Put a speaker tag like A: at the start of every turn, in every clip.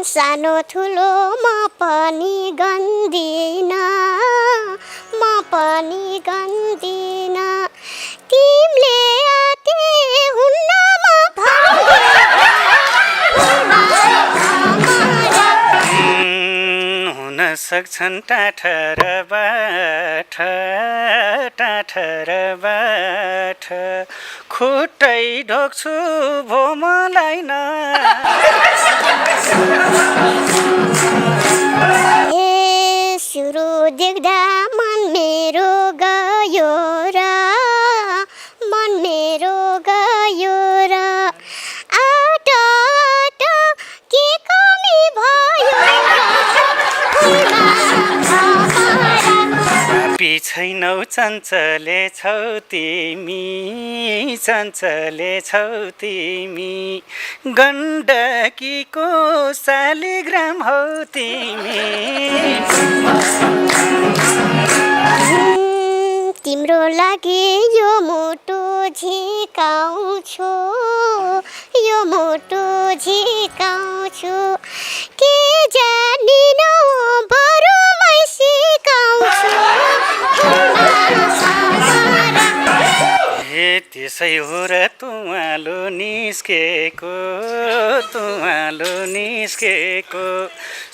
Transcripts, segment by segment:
A: सानो ठुलो म पनि गन्दिन म पनि गन्दिन तिमीले आते हुन्न म
B: हुन सक्छन् टाठरबाट खुट्टै ढोक्छु भो मलाई न
A: सुरु देख्दा मन मेरो गयो र मन मेरो गयो र आट आट के कमी भयो
B: छैनौ चञ्चले छौ तिमी चञ्चले छौ तिमी गण्डकीको शालिग्राम हौ तिमी
A: तिम्रो लागि यो मुटु झिकाउँछु यो मुटु झिकाउँछु के जानिन बरु मै सिकाउँछु
B: हे त्यसै हो र तुवालो निस्केको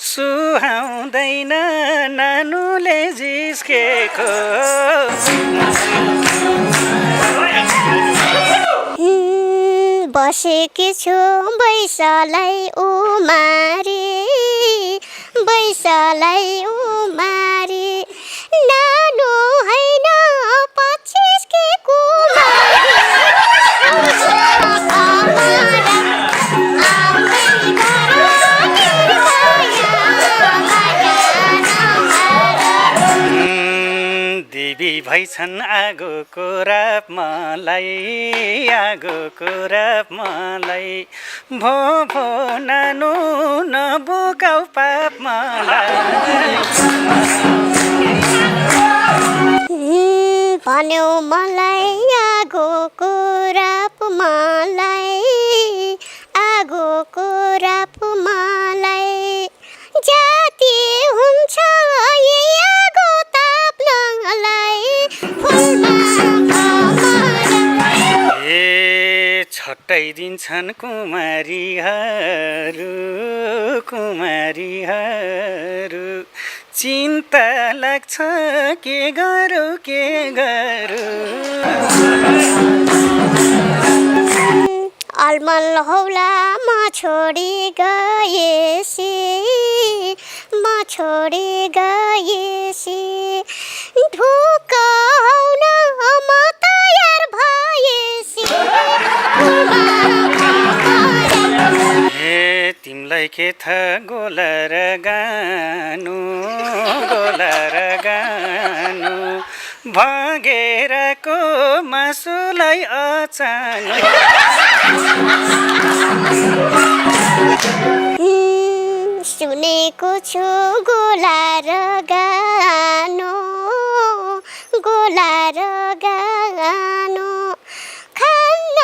B: सुहाउँदैन नानुले जिस्केको
A: बसेकी छु बैसलाई उमारी नानु हैन 25 की
B: देवी भइछन् आगोको राप मलाई भो भो नानु नबोकाउ पाप मलाई
A: भन्यो मलाई आगोको राप मलाई जाति हुन्छ यही आगो ताप्नलाई
B: ए छट्टाइदिन्छन् कुमारीहरू चिन्ता लाग्छ के गरौँ
A: अलमल हौला म छोडी गएसी ढुक्क आउन म तयार भएसी
B: हे तिमलाई के थाहा गोला र गानु भगेराको मासुलाई अचानो
A: सुनेको छु गोला र गानु खान्न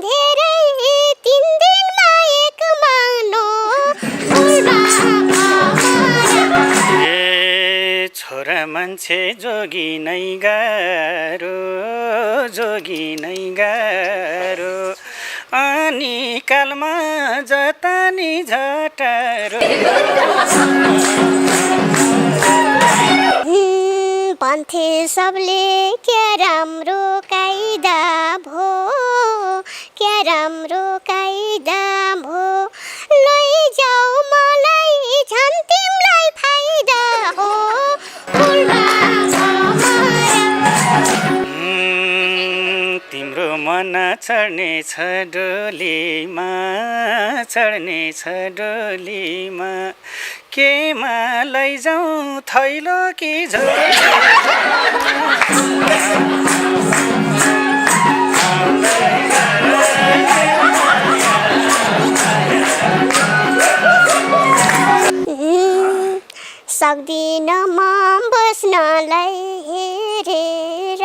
A: धेरै 3 दिनमा एक मानो
B: छोरा मान्छे जोगी नै गाह्रो अनि कालमा जतानी झटारो
A: भन्थे सबले क्या राम्रो कायदा भो लैजाऊ मलाई झन् तिमीलाई फाइदा हो
B: तिम्रो मन चढ्नेछ डोलीमा केमा लैजाऊ थैलो कि झोली
A: सक्दिन म बस्नलाई हेरेर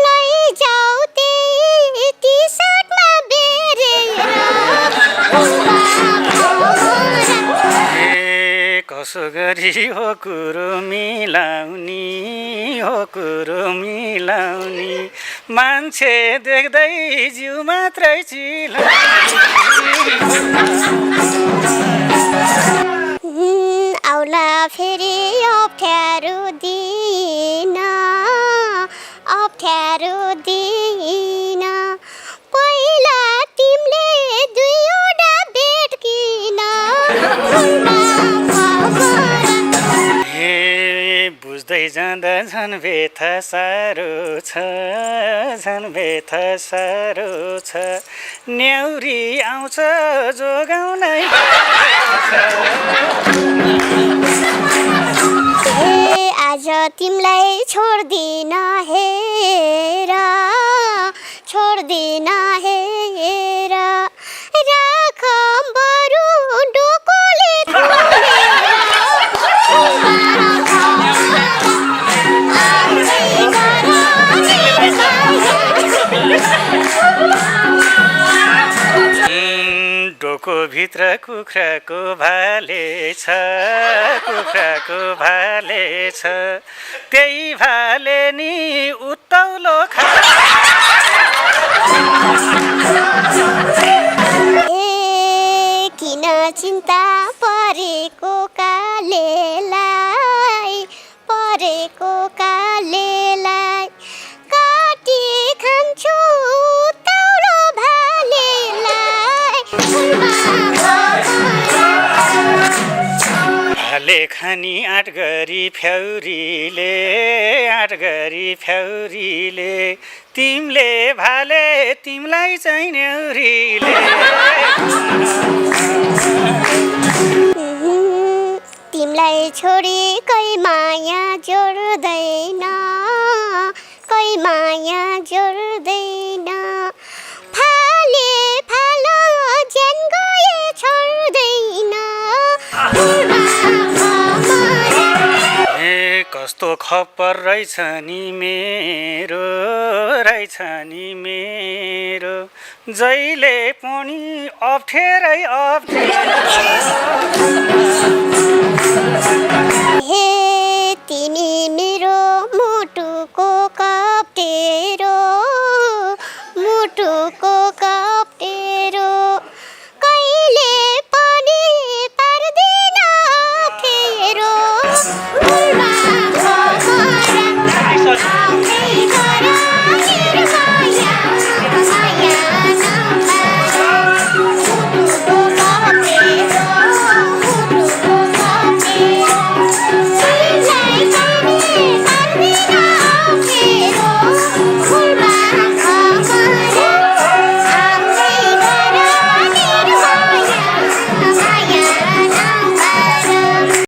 A: लैजाऊ त्यही टी-सर्टमा
B: कसो गरी हो कुरो मिलाउने हो कुरो मिलाउने मान्छे देख्दै जिउ मात्रै
A: आउला फेरि अप्ठ्यारो दिन पहिला तिमीले दुईवटा बेड किन
B: हे बुझ्दै जाँदा झन् व्यथा साह्रो छ झन् व्यथा साह्रो छ न्याउरी आउँछ जोगाउनै
A: आज तिमीलाई छोड्दिन हेर राख बरु डोकोले
B: डोको भित्र कुखुराको भाले छ कुखुराको भाले छ त्यही भाले नि उत्तौलो
A: किन चिन्ता परेको कालेलाई काटी खान्छु तौलो भालेलाई
B: भाले खानी आँट गरी फ्याउरीले तिमीले भाले तिमीलाई चाहिँ न्याउरीले
A: तिमीलाई छोडी कै माया जोड्दैन फालो ज्यान गए छोड्दैन
B: कस्तो खप्पर रहेछ नि मेरो जहिले पनि अप्ठ्यारै
A: हे तिमी मेरो मुटुको